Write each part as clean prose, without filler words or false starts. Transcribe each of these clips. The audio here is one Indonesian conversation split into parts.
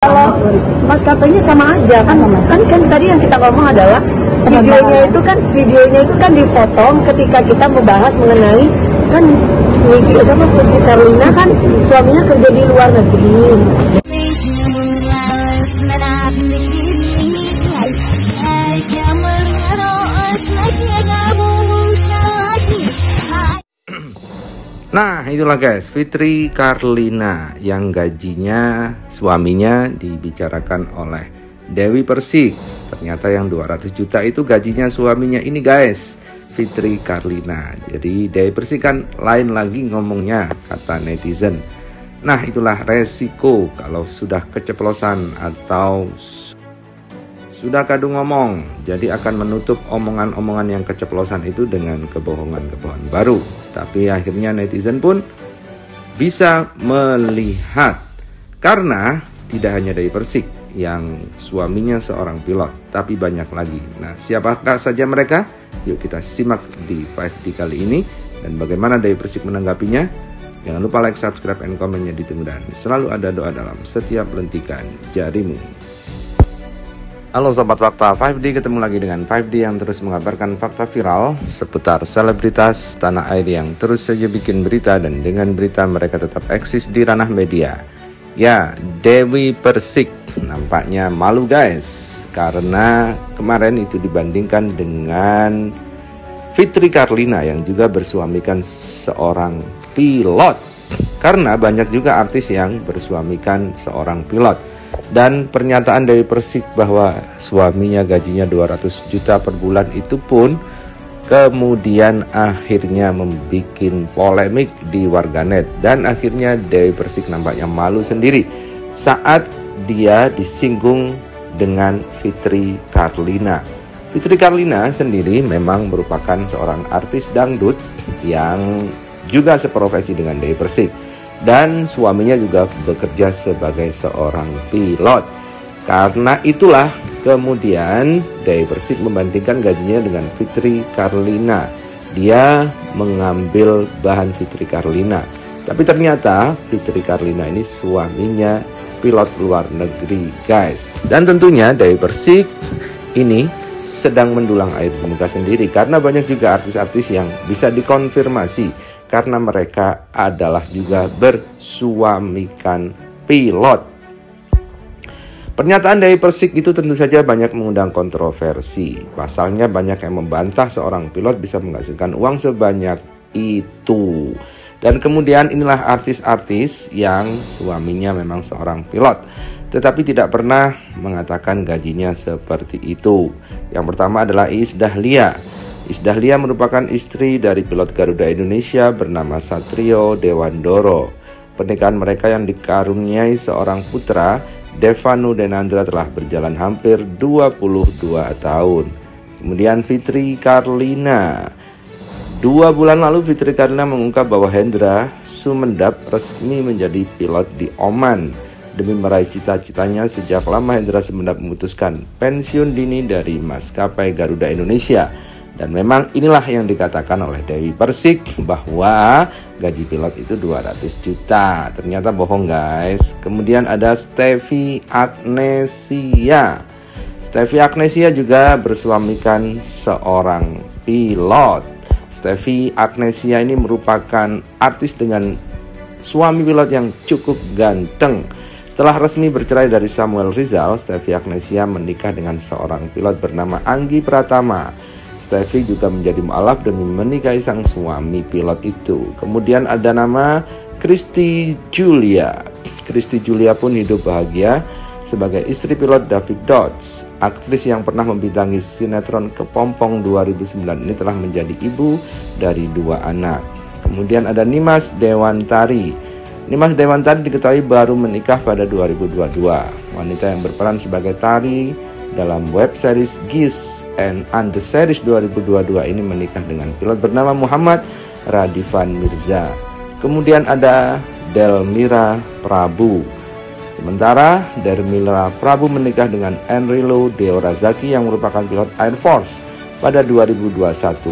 Kalau maskapainya sama aja kan tadi yang kita ngomong adalah videonya itu kan dipotong ketika kita membahas mengenai kan Niki sama Fitri Karlina kan suaminya kerja di luar negeri. Nah, itulah guys, Fitri Karlina yang gajinya suaminya dibicarakan oleh Dewi Persik. Ternyata yang 200 juta itu gajinya suaminya ini guys, Fitri Karlina. Jadi Dewi Persik kan lain lagi ngomongnya, kata netizen. Nah, itulah resiko kalau sudah keceplosan atau sudah kadung ngomong, jadi akan menutup omongan-omongan yang keceplosan itu dengan kebohongan-kebohongan baru. Tapi akhirnya netizen pun bisa melihat, karena tidak hanya Dewi Persik yang suaminya seorang pilot, tapi banyak lagi. Nah, siapakah saja mereka? Yuk kita simak di 5D kali ini, dan bagaimana Dewi Persik menanggapinya. Jangan lupa like, subscribe, and komennya ditunggu, dan selalu ada doa dalam setiap lentikan jarimu. Halo Sobat Fakta 5D, ketemu lagi dengan 5D yang terus mengabarkan fakta viral seputar selebritas tanah air yang terus saja bikin berita, dan dengan berita mereka tetap eksis di ranah media. Ya, Dewi Persik nampaknya malu guys, karena kemarin itu dibandingkan dengan Fitri Karlina yang juga bersuamikan seorang pilot. Karena banyak juga artis yang bersuamikan seorang pilot. Dan pernyataan Dewi Persik bahwa suaminya gajinya 200 juta per bulan itu pun kemudian akhirnya membuat polemik di warganet. Dan akhirnya Dewi Persik nampaknya malu sendiri saat dia disinggung dengan Fitri Karlina. Fitri Karlina sendiri memang merupakan seorang artis dangdut yang juga seprofesi dengan Dewi Persik. Dan suaminya juga bekerja sebagai seorang pilot. Karena itulah kemudian Dewi Persik membandingkan gajinya dengan Fitri Karlina. Dia mengambil bahan Fitri Karlina. Tapi ternyata Fitri Karlina ini suaminya pilot luar negeri guys. Dan tentunya Dewi Persik ini sedang mendulang air di muka sendiri, karena banyak juga artis-artis yang bisa dikonfirmasi karena mereka adalah juga bersuamikan pilot. Pernyataan Dewi Persik itu tentu saja banyak mengundang kontroversi. Pasalnya banyak yang membantah seorang pilot bisa menghasilkan uang sebanyak itu. Dan kemudian inilah artis-artis yang suaminya memang seorang pilot, tetapi tidak pernah mengatakan gajinya seperti itu. Yang pertama adalah Iis Dahlia. Iis Dahlia merupakan istri dari pilot Garuda Indonesia bernama Satrio Dewandoro. Pernikahan mereka yang dikaruniai seorang putra, Devanu Denandra, telah berjalan hampir 22 tahun. Kemudian Fitri Karlina. 2 bulan lalu Fitri Karlina mengungkap bahwa Hendra Sumendap resmi menjadi pilot di Oman. Demi meraih cita-citanya, sejak lama Hendra Sumendap memutuskan pensiun dini dari maskapai Garuda Indonesia. Dan memang inilah yang dikatakan oleh Dewi Persik bahwa gaji pilot itu 200 juta. Ternyata bohong guys. Kemudian ada Steffi Agnesia. Steffi Agnesia juga bersuamikan seorang pilot. Steffi Agnesia ini merupakan artis dengan suami pilot yang cukup ganteng. Setelah resmi bercerai dari Samuel Rizal, Steffi Agnesia menikah dengan seorang pilot bernama Anggi Pratama. Steffi juga menjadi mualaf demi menikahi sang suami pilot itu. Kemudian ada nama Christy Julia. Christy Julia pun hidup bahagia sebagai istri pilot David Dodds. Aktris yang pernah membintangi sinetron Kepompong 2009 ini telah menjadi ibu dari 2 anak. Kemudian ada Nimas Dewantari. Nimas Dewantari diketahui baru menikah pada 2022. Wanita yang berperan sebagai Tari dalam web series Geese and the Series 2022 ini menikah dengan pilot bernama Muhammad Radivan Mirza. Kemudian ada Delmira Prabu. Sementara Delmira Prabu menikah dengan Enrilo Deorazaki yang merupakan pilot Air Force pada 2021.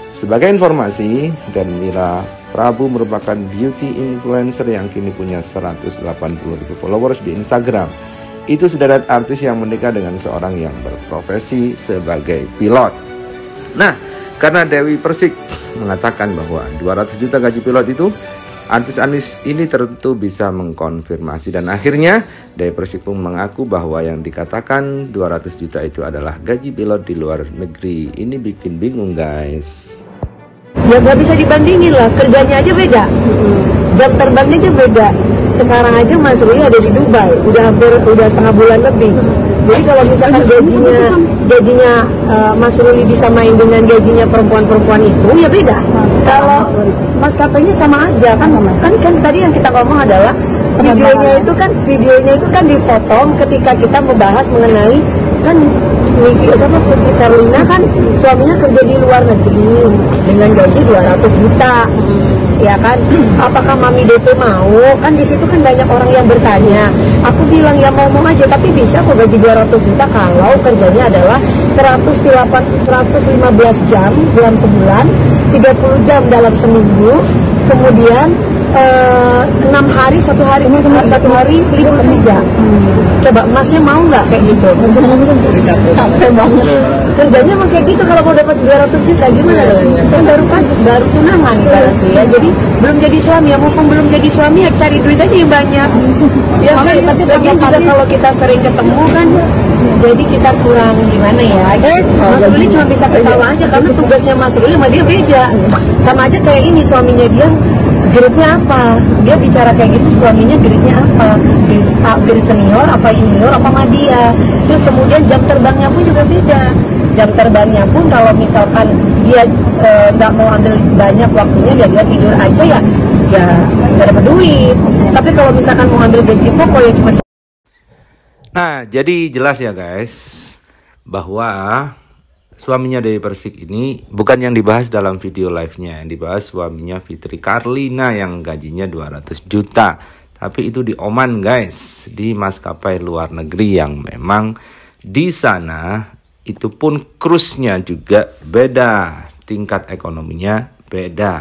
Sebagai informasi, Delmira Prabu merupakan beauty influencer yang kini punya 180.000 followers di Instagram. Itu sederet artis yang menikah dengan seorang yang berprofesi sebagai pilot. Nah, karena Dewi Persik mengatakan bahwa 200 juta gaji pilot itu, artis ini tentu bisa mengkonfirmasi, dan akhirnya Dewi Persik pun mengaku bahwa yang dikatakan 200 juta itu adalah gaji pilot di luar negeri. Ini bikin bingung, guys. Ya gak bisa dibandingin lah, kerjanya aja beda, jam terbangnya aja beda. Sekarang aja Mas Ruli ada di Dubai, udah setengah bulan lebih. Jadi kalau misalkan gajinya Mas Ruli disamain dengan gajinya perempuan-perempuan itu, ya beda. Kalau maskapainya sama aja kan tadi yang kita ngomong adalah videonya itu kan dipotong ketika kita membahas mengenai kan Niki sama Fitri Carlina kan suaminya kerja di luar negeri dengan gaji 200 juta. Ya kan, apakah Mami DP mau? Kan di situ kan banyak orang yang bertanya. Aku bilang ya mau aja, tapi bisa kok gaji 200 juta kalau kerjanya adalah 115 jam dalam sebulan, 30 jam dalam seminggu, kemudian 6 hari, satu hari libur kerja. Coba Masnya mau nggak kayak gitu? Capek banget. Kerjanya emang kayak gitu. Kalau mau dapat 200 juta gimana dong? Kan baru tunangan berarti ya. Jadi belum jadi suami ya, mumpung belum jadi suami ya cari duit aja yang banyak. Ya kan, tapi juga kalau kita sering ketemu kan, jadi kita kurang gimana ya. Mas Ruli cuma bisa ketawa aja karena tugasnya Mas Ruli sama dia beda. Sama aja kayak ini, suaminya dia grade-nya apa? Dia bicara kayak gitu, suaminya grade-nya apa? Grade senior, apa junior, apa media. Terus kemudian jam terbangnya pun juga beda. Jam terbangnya pun kalau misalkan dia nggak mau ambil banyak waktunya, ya dia tidur aja ya nggak dapat duit. Tapi kalau misalkan mau ambil gaji pokok ya cuma. Nah, jadi jelas ya guys, bahwa suaminya Dewi Persik ini bukan yang dibahas dalam video live-nya. Yang dibahas suaminya Fitri Carlina yang gajinya 200 juta. Tapi itu di Oman guys, di maskapai luar negeri yang memang di sana itu pun cruise-nya juga beda, tingkat ekonominya beda.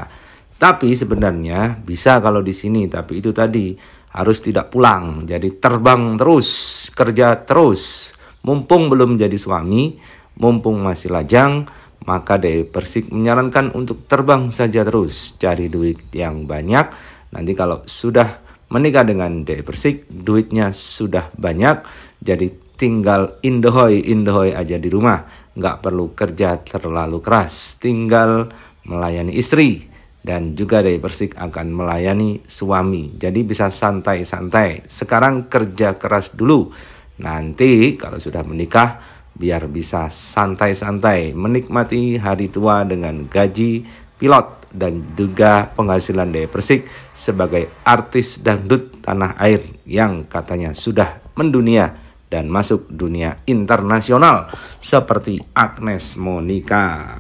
Tapi sebenarnya bisa kalau di sini, tapi itu tadi harus tidak pulang. Jadi terbang terus, kerja terus. Mumpung belum jadi suami, mumpung masih lajang, maka Dewi Persik menyarankan untuk terbang saja terus, cari duit yang banyak. Nanti kalau sudah menikah dengan Dewi Persik, duitnya sudah banyak, jadi tinggal indohoy aja di rumah. Nggak perlu kerja terlalu keras, tinggal melayani istri. Dan juga Dewi Persik akan melayani suami. Jadi bisa santai-santai. Sekarang kerja keras dulu. Nanti kalau sudah menikah, biar bisa santai-santai menikmati hari tua dengan gaji pilot dan juga penghasilan Dewi Persik sebagai artis dangdut tanah air yang katanya sudah mendunia dan masuk dunia internasional seperti Agnes Monica.